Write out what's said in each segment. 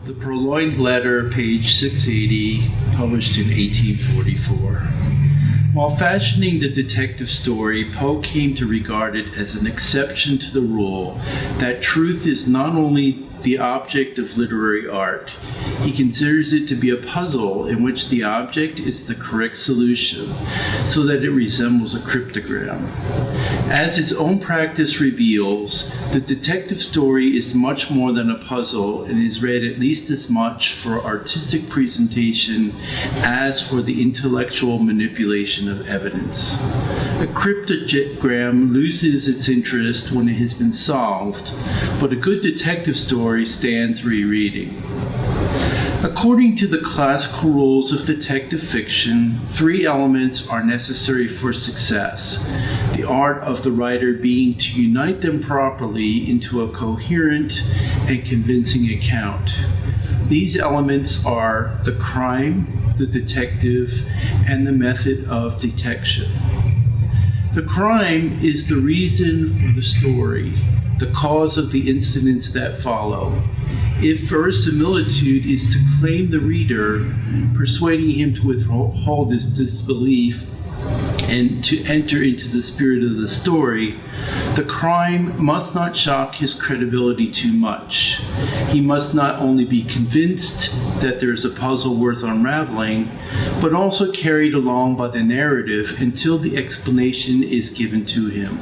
The Purloined Letter, page 680, published in 1844. While fashioning the detective story, Poe came to regard it as an exception to the rule that truth is not only the object of literary art. He considers it to be a puzzle in which the object is the correct solution, so that it resembles a cryptogram. As its own practice reveals, the detective story is much more than a puzzle and is read at least as much for artistic presentation as for the intellectual manipulation of evidence. A cryptogram loses its interest when it has been solved, but a good detective story stands rereading. According to the classical rules of detective fiction, 3 elements are necessary for success, the art of the writer being to unite them properly into a coherent and convincing account. These elements are the crime, the detective, and the method of detection. The crime is the reason for the story, the cause of the incidents that follow. If verisimilitude is to claim the reader, persuading him to withhold his disbelief and to enter into the spirit of the story, the crime must not shock his credibility too much. He must not only be convinced that there is a puzzle worth unraveling, but also carried along by the narrative until the explanation is given to him.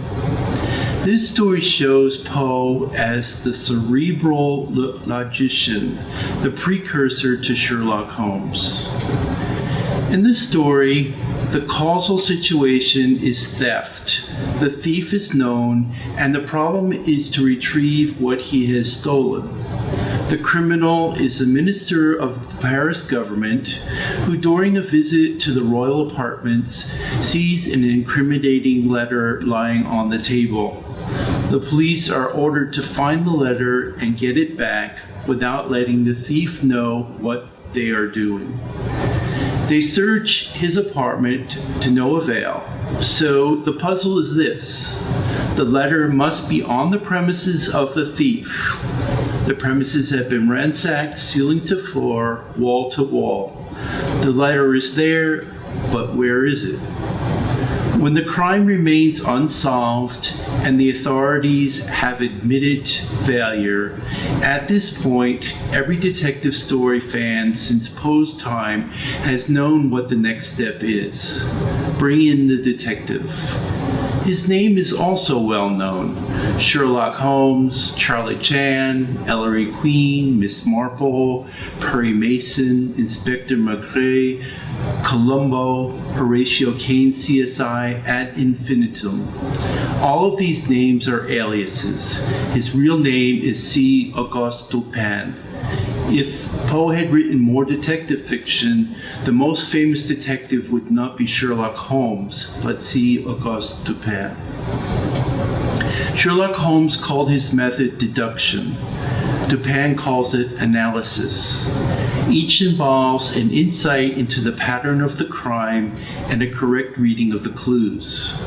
This story shows Poe as the cerebral logician, the precursor to Sherlock Holmes. In this story, the causal situation is theft. The thief is known, and the problem is to retrieve what he has stolen. The criminal is a minister of the Paris government who, during a visit to the royal apartments, sees an incriminating letter lying on the table. The police are ordered to find the letter and get it back without letting the thief know what they are doing. They search his apartment to no avail. So the puzzle is this: the letter must be on the premises of the thief. The premises have been ransacked, ceiling to floor, wall to wall. The letter is there, but where is it? When the crime remains unsolved and the authorities have admitted failure, at this point, every detective story fan since Poe's time has known what the next step is. Bring in the detective. His name is also well known: Sherlock Holmes, Charlie Chan, Ellery Queen, Miss Marple, Perry Mason, Inspector Maigret, Columbo, Horatio Caine CSI ad infinitum. All of these names are aliases. His real name is C. Auguste Dupin. If Poe had written more detective fiction, the most famous detective would not be Sherlock Holmes, but C. Auguste Dupin. Sherlock Holmes called his method deduction. Dupin calls it analysis. Each involves an insight into the pattern of the crime and a correct reading of the clues.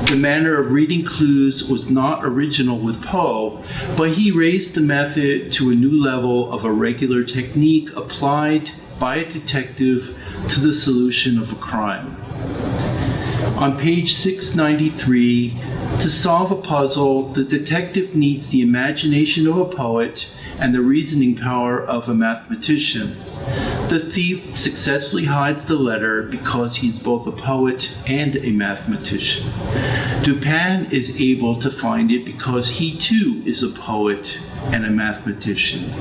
The manner of reading clues was not original with Poe, but he raised the method to a new level of a regular technique applied by a detective to the solution of a crime. On page 693, to solve a puzzle, the detective needs the imagination of a poet and the reasoning power of a mathematician. The thief successfully hides the letter because he's both a poet and a mathematician. Dupin is able to find it because he too is a poet and a mathematician.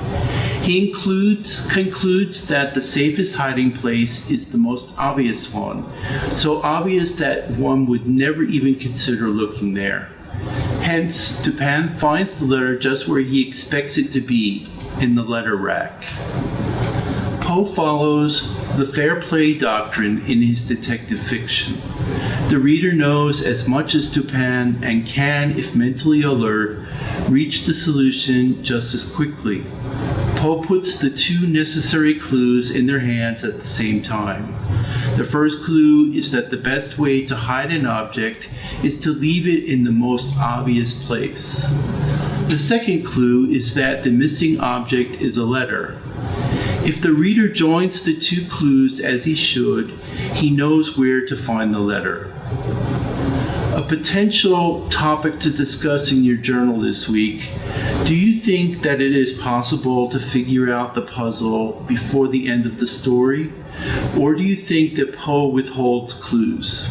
He concludes that the safest hiding place is the most obvious one, so obvious that one would never even consider looking there. Hence, Dupin finds the letter just where he expects it to be, in the letter rack. Poe follows the fair play doctrine in his detective fiction. The reader knows as much as Dupin and can, if mentally alert, reach the solution just as quickly. Poe puts the 2 necessary clues in their hands at the same time. The first clue is that the best way to hide an object is to leave it in the most obvious place. The second clue is that the missing object is a letter. If the reader joins the two clues as he should, he knows where to find the letter. A potential topic to discuss in your journal this week: do you think that it is possible to figure out the puzzle before the end of the story? Or do you think that Poe withholds clues?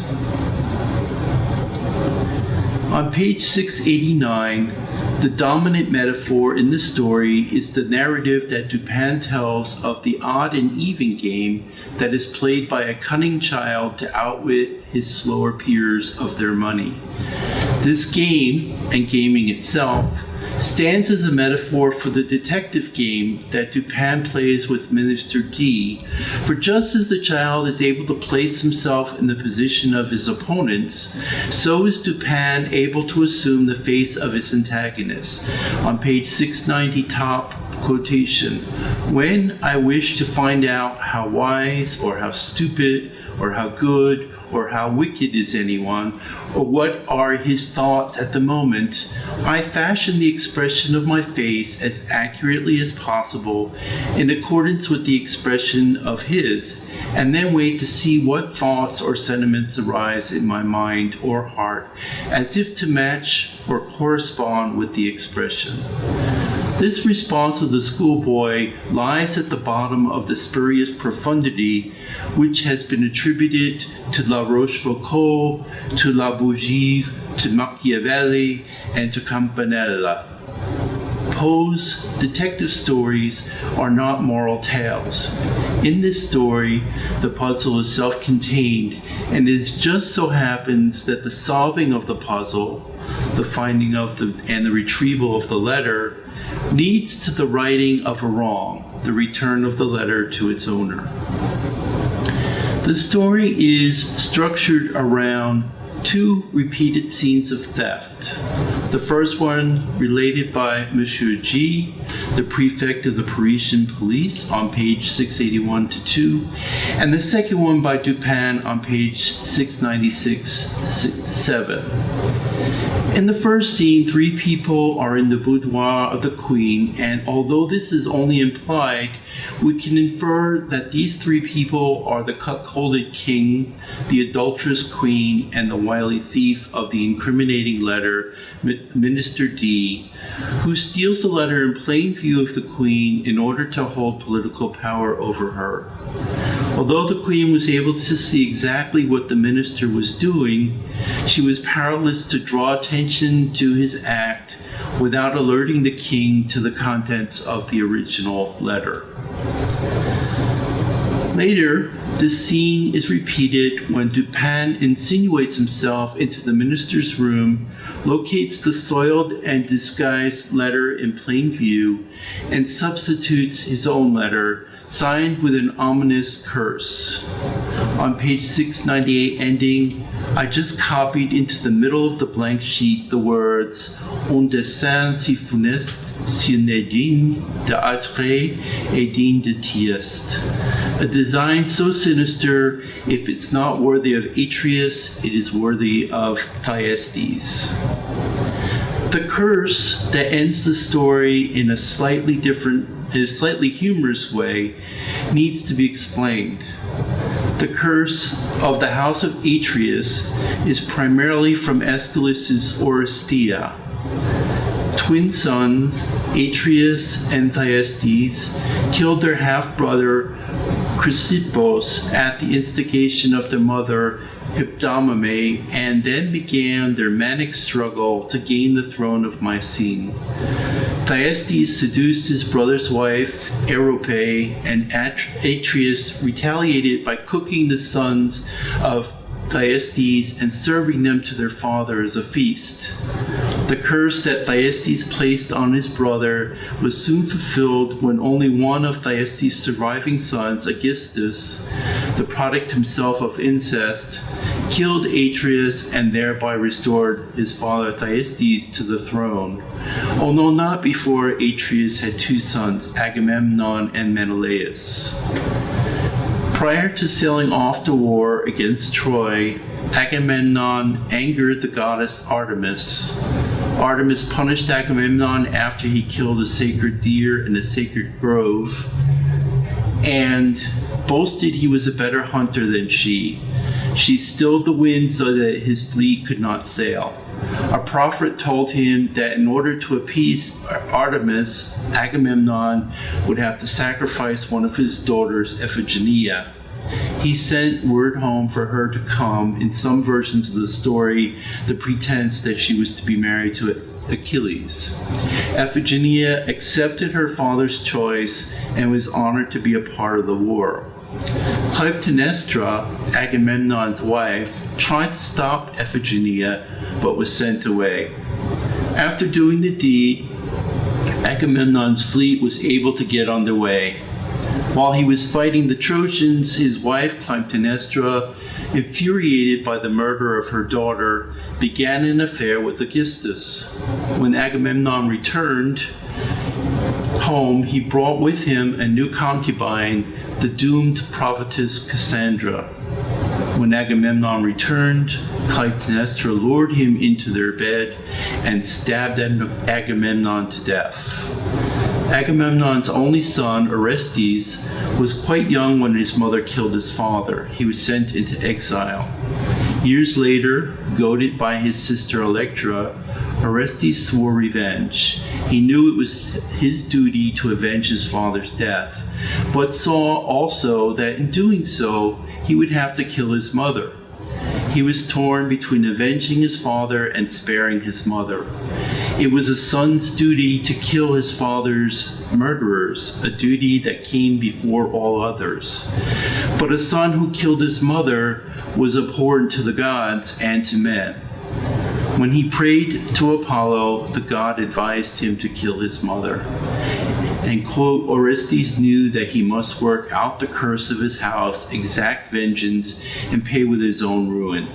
On page 689, the dominant metaphor in the story is the narrative that Dupin tells of the odd and even game that is played by a cunning child to outwit his slower peers of their money. This game, and gaming itself, stands as a metaphor for the detective game that Dupin plays with Minister D, for just as the child is able to place himself in the position of his opponents, so is Dupin able to assume the face of his antagonist. On page 690, top quotation: "When I wish to find out how wise or how stupid or how good or how wicked is anyone, or what are his thoughts at the moment, I fashion the expression of my face as accurately as possible in accordance with the expression of his, and then wait to see what thoughts or sentiments arise in my mind or heart, as if to match or correspond with the expression." This response of the schoolboy lies at the bottom of the spurious profundity which has been attributed to La Rochefoucauld, to La Bougive, to Machiavelli, and to Campanella. Poe's detective stories are not moral tales. In this story, the puzzle is self-contained, and it just so happens that the solving of the puzzle, the finding of and the retrieval of the letter, leads to the righting of a wrong, the return of the letter to its owner. The story is structured around two repeated scenes of theft. The first one related by Monsieur G, the prefect of the Parisian police, on page 681-2, and the second one by Dupin on page 696-7. In the first scene, three people are in the boudoir of the queen, and although this is only implied, we can infer that these three people are the cuckolded king, the adulterous queen, and the wily thief of the incriminating letter, Minister D, who steals the letter in plain view of the queen in order to hold political power over her. Although the queen was able to see exactly what the minister was doing, she was powerless to draw attention to his act without alerting the king to the contents of the original letter. Later, this scene is repeated when Dupin insinuates himself into the minister's room, locates the soiled and disguised letter in plain view, and substitutes his own letter, signed with an ominous curse. On page 698 ending, I just copied into the middle of the blank sheet the words "Un dessein si funeste, si n'est digne d'attrait et digne de tieste." A design so sinister, if it's not worthy of Atreus, it is worthy of Thyestes. The curse that ends the story in a slightly humorous way needs to be explained. The curse of the house of Atreus is primarily from Aeschylus's Oresteia. Twin sons, Atreus and Thyestes, killed their half-brother Chrysippos at the instigation of their mother Hyptomene, and then began their manic struggle to gain the throne of Mycene. Thyestes seduced his brother's wife, Erope, and Atreus retaliated by cooking the sons of Thyestes and serving them to their father as a feast. The curse that Thyestes placed on his brother was soon fulfilled when only one of Thyestes' surviving sons, Aegisthus, the product himself of incest, killed Atreus and thereby restored his father Thyestes to the throne, although not before Atreus had two sons, Agamemnon and Menelaus. Prior to sailing off to war against Troy, Agamemnon angered the goddess Artemis. Artemis punished Agamemnon after he killed a sacred deer in a sacred grove. and boasted he was a better hunter than she. She stilled the wind so that his fleet could not sail. A prophet told him that in order to appease Artemis, Agamemnon would have to sacrifice one of his daughters, Iphigenia. He sent word home for her to come. In some versions of the story, the pretense that she was to be married to Achilles. Iphigenia accepted her father's choice and was honored to be a part of the war. Clytemnestra, Agamemnon's wife, tried to stop Iphigenia but was sent away. After doing the deed, Agamemnon's fleet was able to get underway. While he was fighting the Trojans, his wife Clytemnestra, infuriated by the murder of her daughter, began an affair with Aegisthus. When Agamemnon returned home, he brought with him a new concubine, the doomed prophetess Cassandra. When Agamemnon returned, Clytemnestra lured him into their bed and stabbed Agamemnon to death. Agamemnon's only son, Orestes, was quite young when his mother killed his father. He was sent into exile. Years later, goaded by his sister Electra, Orestes swore revenge. He knew it was his duty to avenge his father's death, but saw also that in doing so, he would have to kill his mother. He was torn between avenging his father and sparing his mother. It was a son's duty to kill his father's murderers, a duty that came before all others. But a son who killed his mother was abhorrent to the gods and to men. When he prayed to Apollo, the god advised him to kill his mother. And, quote, Orestes knew that he must work out the curse of his house, exact vengeance, and pay with his own ruin.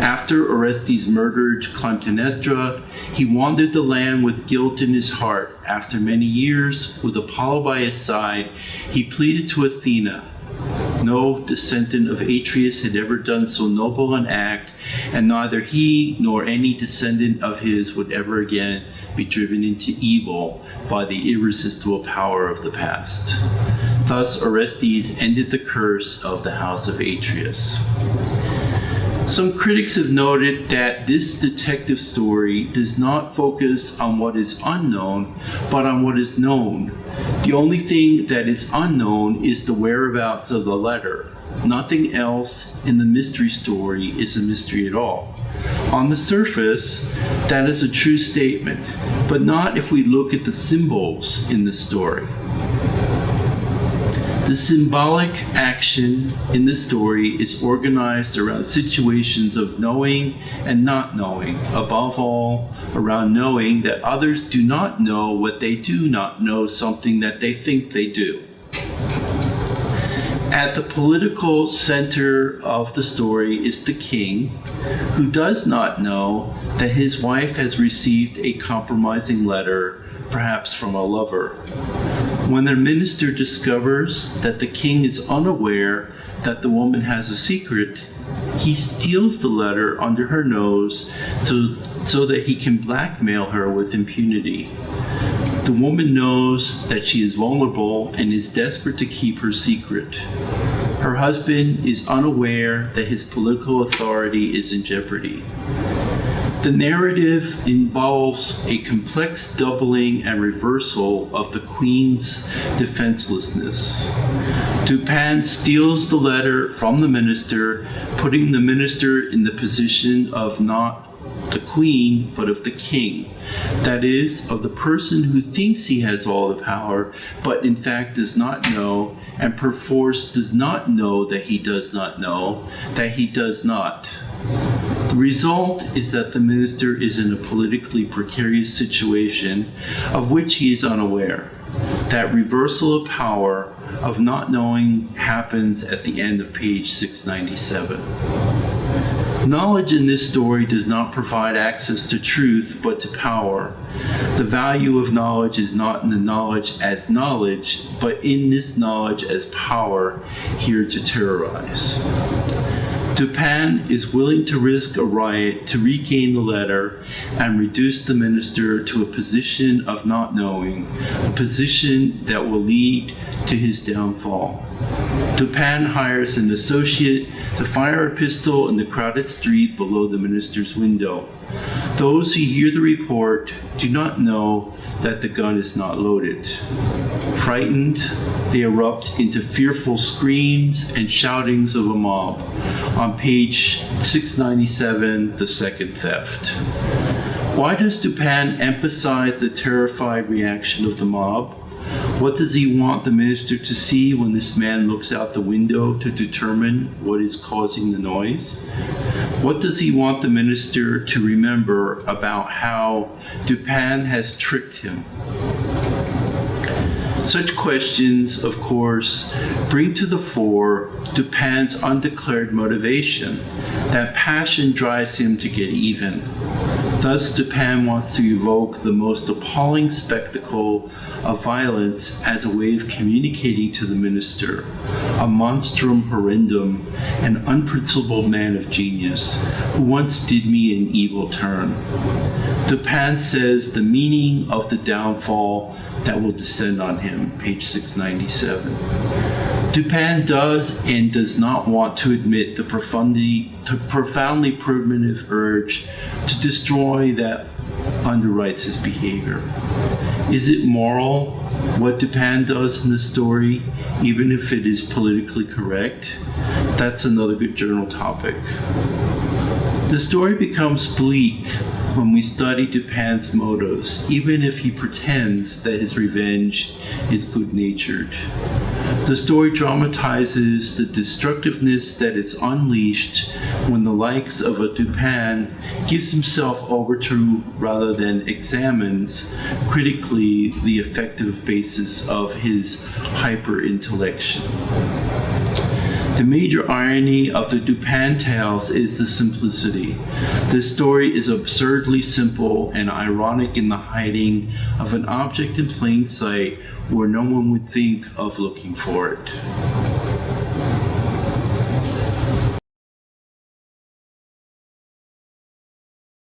After Orestes murdered Clytemnestra, he wandered the land with guilt in his heart. After many years, with Apollo by his side, he pleaded to Athena. No descendant of Atreus had ever done so noble an act, and neither he nor any descendant of his would ever again be driven into evil by the irresistible power of the past. Thus Orestes ended the curse of the house of Atreus. Some critics have noted that this detective story does not focus on what is unknown, but on what is known. The only thing that is unknown is the whereabouts of the letter. Nothing else in the mystery story is a mystery at all. On the surface, that is a true statement, but not if we look at the symbols in the story. The symbolic action in the story is organized around situations of knowing and not knowing, above all, around knowing that others do not know what they do not know something that they think they do. At the political center of the story is the king, who does not know that his wife has received a compromising letter, perhaps from a lover. When the minister discovers that the king is unaware that the woman has a secret, he steals the letter under her nose so that he can blackmail her with impunity. The woman knows that she is vulnerable and is desperate to keep her secret. Her husband is unaware that his political authority is in jeopardy. The narrative involves a complex doubling and reversal of the queen's defenselessness. Dupin steals the letter from the minister, putting the minister in the position of not the queen, but of the king. That is, of the person who thinks he has all the power, but in fact does not know, and perforce does not know that he does not know, that he does not. The result is that the minister is in a politically precarious situation of which he is unaware. That reversal of power, of not knowing, happens at the end of page 697. Knowledge in this story does not provide access to truth, but to power. The value of knowledge is not in the knowledge as knowledge, but in this knowledge as power, here to terrorize. Dupin is willing to risk a riot to regain the letter and reduce the minister to a position of not knowing, a position that will lead to his downfall. Dupin hires an associate to fire a pistol in the crowded street below the minister's window. Those who hear the report do not know that the gun is not loaded. Frightened, they erupt into fearful screams and shoutings of a mob. On page 697, The Second Theft. Why does Dupin emphasize the terrified reaction of the mob? What does he want the minister to see when this man looks out the window to determine what is causing the noise? What does he want the minister to remember about how Dupin has tricked him? Such questions, of course, bring to the fore Dupin's undeclared motivation. That passion drives him to get even. Thus, Dupin wants to evoke the most appalling spectacle of violence as a way of communicating to the minister, a monstrum horrendum, an unprincipled man of genius, who once did me an evil turn. Dupin says the meaning of the downfall that will descend on him, page 697. Dupin does and does not want to admit the profoundly primitive urge to destroy that underwrites his behavior. Is it moral, what Dupin does in the story, even if it is politically correct? That's another good journal topic. The story becomes bleak when we study Dupin's motives, even if he pretends that his revenge is good-natured. The story dramatizes the destructiveness that is unleashed when the likes of a Dupin gives himself over to, rather than examines critically, the effective basis of his hyper-intellection. The major irony of the Dupin tales is the simplicity. This story is absurdly simple and ironic in the hiding of an object in plain sight where no one would think of looking for it.